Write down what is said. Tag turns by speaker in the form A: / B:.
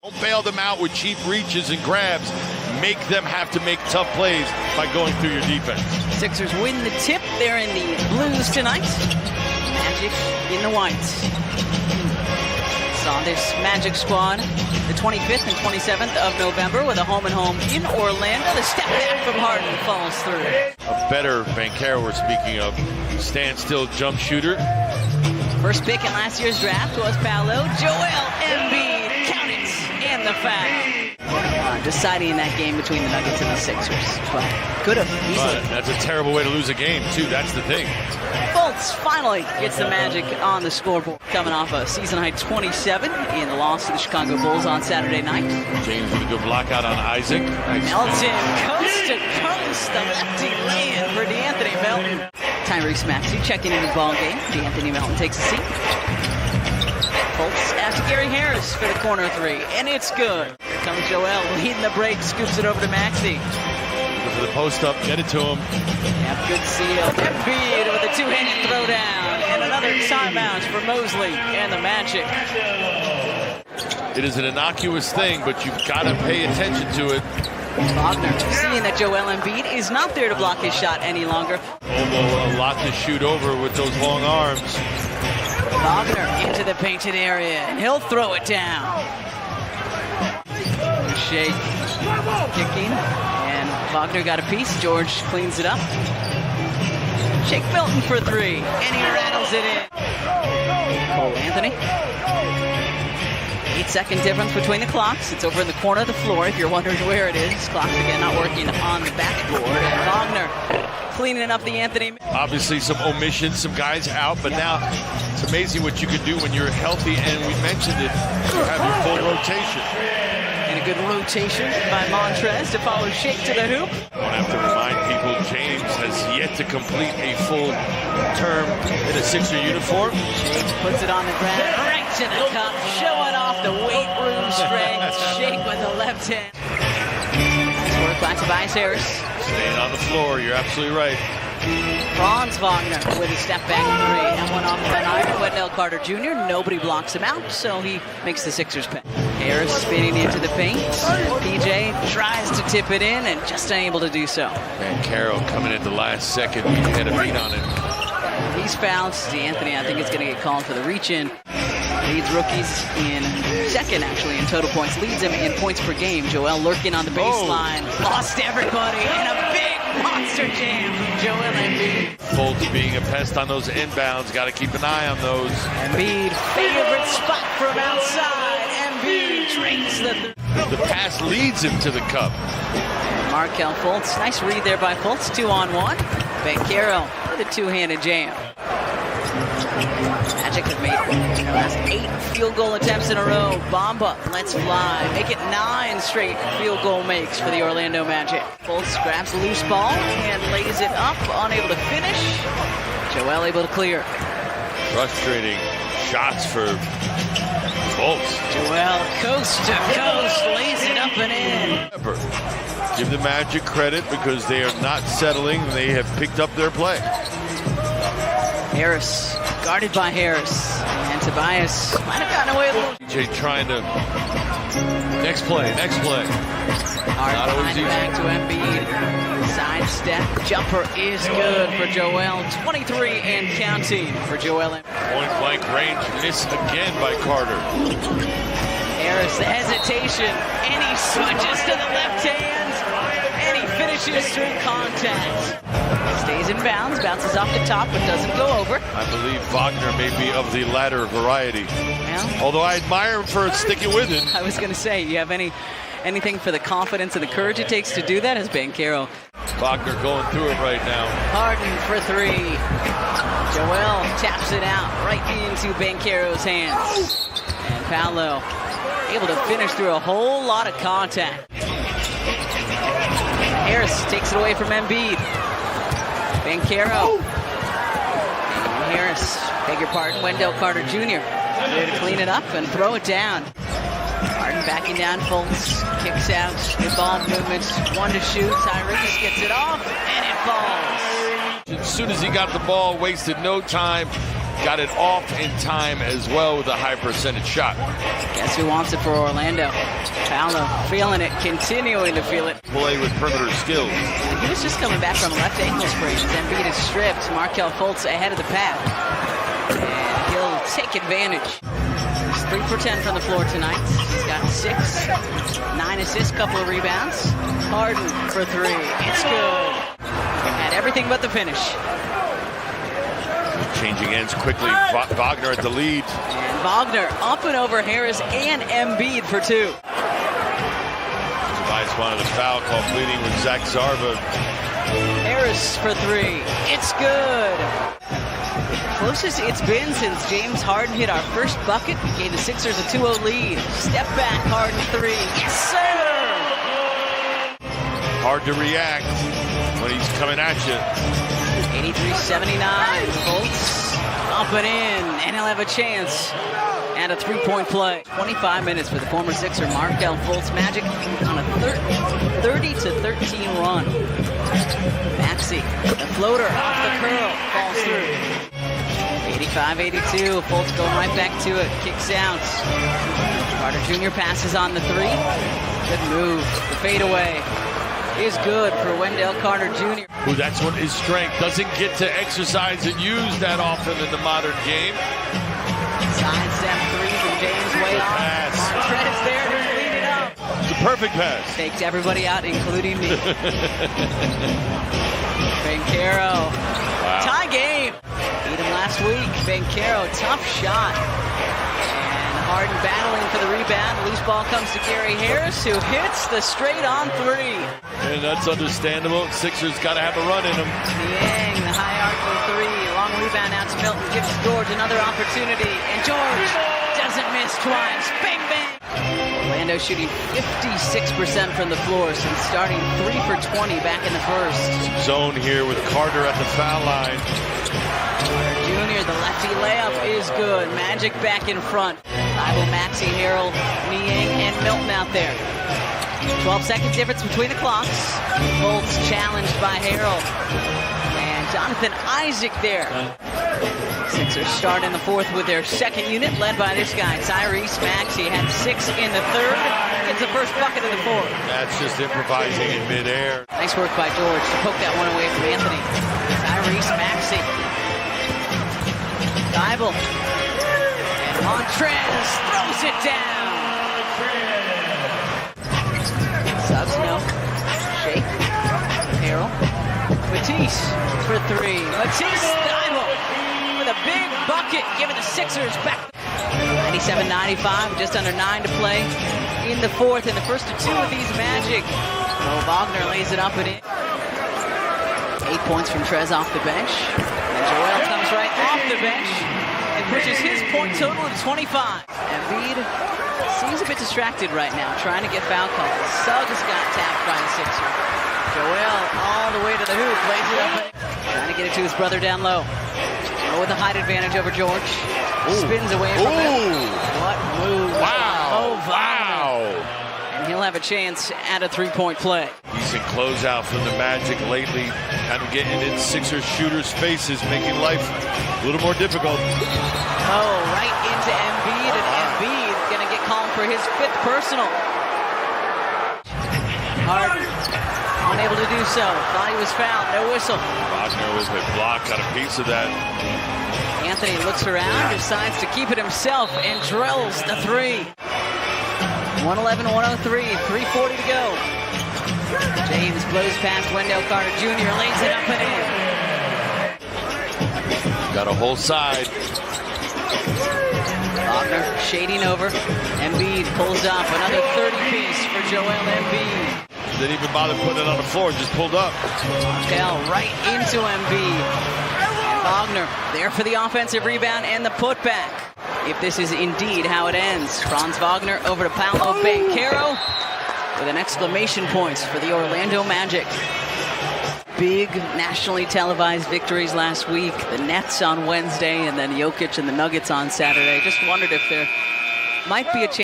A: Don't bail them out with cheap reaches and grabs. Make them have to make tough plays by going through your defense.
B: Sixers win the tip. They're in the blues tonight. Magic in the whites. Saw this Magic squad the 25th and 27th of November with a home-and-home in Orlando. The step back from Harden falls through.
A: A better Banchero we're speaking of. Standstill jump shooter.
B: First pick in last year's draft was Paolo. Joel Embiid, count it, and the foul. Deciding that game between the Nuggets and the Sixers. But could have easily.
A: But that's a terrible way to lose a game, too. That's the thing.
B: Fultz finally gets the Magic on the scoreboard. Coming off a season-high 27 in the loss to the Chicago Bulls on Saturday night.
A: James with a good block out on Isaac.
B: Melton, coast to coast, the lefty lay-in for DeAnthony Melton. Tyrese Maxey checking into the ball game. DeAnthony Melton takes a seat. Fultz after Gary Harris for the corner three, and it's good. Here comes Joel, leading the break, scoops it over to Maxey.
A: Go for the post-up, get it to him.
B: Yep, good seal. Embiid with a two-handed throwdown, and another timeout for Mosley and the Magic.
A: It is an innocuous thing, but you've got to pay attention to it.
B: Wagner seeing that Joel Embiid is not there to block his shot any longer.
A: Although a lot to shoot over with those long arms.
B: Wagner into the painted area, and he'll throw it down. Shake, kicking, and Wagner got a piece. George cleans it up. Shake Milton for three, and he rattles it in. Cole Anthony. 8-second difference between the clocks. It's over in the corner of the floor if you're wondering where it is. Clocks again not working on the backboard. And Wagner cleaning up the Anthony.
A: Obviously some omissions, some guys out, but now it's amazing what you can do when you're healthy, and we mentioned it, you have your full rotation.
B: And a good rotation by Montrez to follow Shake to the hoop.
A: I don't have to remind people, James has yet to complete a full term in a Sixer uniform.
B: Shake puts it on the ground, right to the cup, showing off the weight room strength. Shake with the left hand. Nice work by Tobias Harris.
A: Staying on the floor, you're absolutely right.
B: Franz Wagner with a step back three, and one off of an iron. Wendell Carter Jr., nobody blocks him out, so he makes the Sixers pay. Harris spinning into the paint. PJ tries to tip it in and just unable to do so.
A: Banchero coming at the last second, he had a beat on it.
B: He's fouled. DeAnthony, I think, is going to get called for the reach-in. Leads rookies in second, actually, in total points. Leads him in points per game. Joel lurking on the baseline. Lost everybody, and a big monster jam from Joel Embiid.
A: Fultz being a pest on those inbounds. Got to keep an eye on those.
B: Embiid, favorite spot from outside. Embiid drains
A: the pass leads him to the cup.
B: Markelle Fultz, nice read there by Fultz. 2-on-1. Banchero with a two-handed jam. Magic have made their last 8 field goal attempts in a row. Bamba lets fly. Make it 9 straight field goal makes for the Orlando Magic. Fultz grabs the loose ball and lays it up, unable to finish. Joel able to clear.
A: Frustrating shots for Fultz.
B: Joel coast to coast, lays it up and in.
A: Give the Magic credit because they are not settling. They have picked up their play.
B: Harris, guarded by Harris. And Tobias might have gotten away a little.
A: PJ trying to... Next play.
B: Hard behind back to Embiid. Sidestep jumper is good for Joel. 23 and counting for Joel.
A: Point blank range miss again by Carter.
B: Harris, the hesitation, and he switches to the left hand, and he finishes through contact. Stays in bounds, bounces off the top, but doesn't go over.
A: I believe Wagner may be of the latter variety.
B: Well,
A: although I admire him for sticking with it.
B: I was going to say, you have anything for the confidence and the courage it takes to do that as Banchero.
A: Wagner going through it right now.
B: Harden for three. Joel taps it out right into Banchero's hands. And Paolo able to finish through a whole lot of contact. Harris takes it away from Embiid. Banchero. And Harris, beg your pardon, Wendell Carter Jr. there to clean it up and throw it down. Harden backing down, Fultz kicks out, good ball movement, one to shoot, Tyrese gets it off, and it falls.
A: As soon as he got the ball, wasted no time, got it off in time as well with a high percentage shot.
B: Guess who wants it for Orlando? Paolo feeling it, continuing to feel it.
A: Play with perimeter skills.
B: He was just coming back from a left ankle sprain. Embiid is stripped. Markelle Fultz ahead of the pack. And he'll take advantage. He's 3 for 10 from the floor tonight. He's got 6, 9 assists, couple of rebounds. Harden for 3. It's good. Had everything but the finish.
A: Changing ends quickly. Wagner at the lead.
B: And Wagner up and over Harris and Embiid for 2.
A: Tobias wanted a foul call, pleading with Zach Zarba.
B: Harris for 3. It's good. Closest it's been since James Harden hit our first bucket. Gave the Sixers a 2-0 lead. Step back, Harden 3. Yes, sir!
A: Hard to react when he's coming at you.
B: 83-79. Fultz up and in, and he'll have a chance at a 3-point play. 25 minutes for the former Sixer Markelle Fultz Magic on a 30-13 run. Maxey, the floater off the curl, falls through. 85-82, Fultz going right back to it, kicks out. Carter Jr. passes on the 3. Good move. The fadeaway is good for Wendell Carter Jr.
A: Who, that's what his strength. Doesn't get to exercise and use that often in the modern game.
B: Sidestep 3 from James way off. Montrez there to clean it up.
A: It's a perfect pass.
B: Takes everybody out, including me. Banchero.
A: Wow.
B: Tie game. Beat him last week. Banchero, tough shot. And Harden battling for the rebound. Loose ball comes to Gary Harris, who hits the straight-on 3.
A: And that's understandable. Sixers got to have a run in them.
B: Niang, the high arc for 3. Long rebound out to Milton. Gives George another opportunity. And George doesn't miss twice. Bang, bang. Orlando shooting 56% from the floor since starting 3 for 20 back in the first.
A: Zone here with Carter at the foul line.
B: Jr., the lefty layup is good. Magic back in front. Bible, Maxey, Harold, Niang, and Milton out there. 12 seconds difference between the clocks. Fultz challenged by Harold. And Jonathan Isaac there. Sixers start in the fourth with their second unit, led by this guy, Tyrese Maxey. Had 6 in the third. Gets the first bucket of the fourth.
A: That's just improvising in midair.
B: Nice work by George to poke that one away from Anthony. Tyrese Maxey. Bible. And Montrez throws it down. Subs no. Shake. Harold. Matisse for 3. Matisse Bible with a big bucket, giving the Sixers back. 97-95, just under 9 to play in the fourth, and the first of 2 with these Magic. Oh, Wagner lays it up and in. 8 points from Trez off the bench. And Joel comes right off the bench and pushes his point total to 25. Embiid seems a bit distracted right now, trying to get foul calls. Suggs got tapped by the Sixer. Joel all the way to the hoop, lays it up, trying to get it to his brother down low. With a height advantage over George. Spins away from him. What move?
A: Wow.
B: Oh,
A: wow.
B: And he'll have a chance at a 3-point play.
A: Decent closeout from the Magic lately. Kind of getting in Sixers shooters' faces, making life a little more difficult.
B: Oh, right into Embiid. And Embiid going to get called for his 5th personal. Harden unable to do so. Thought he was fouled. No whistle.
A: Wagner with a block, got a piece of that.
B: Anthony looks around, decides to keep it himself, and drills the 3. 111-103, 3:40 to go. James blows past Wendell Carter Jr., lays it up and in.
A: Got a whole side.
B: Wagner shading over. Embiid pulls up another 30-piece for Joel Embiid.
A: Didn't even bother putting it on the floor, just pulled up.
B: Markelle right into Embiid. And Wagner there for the offensive rebound and the putback. If this is indeed how it ends, Franz Wagner over to Paolo Banchero with an exclamation point for the Orlando Magic. Big nationally televised victories last week. The Nets on Wednesday and then Jokic and the Nuggets on Saturday. Just wondered if there might be a chance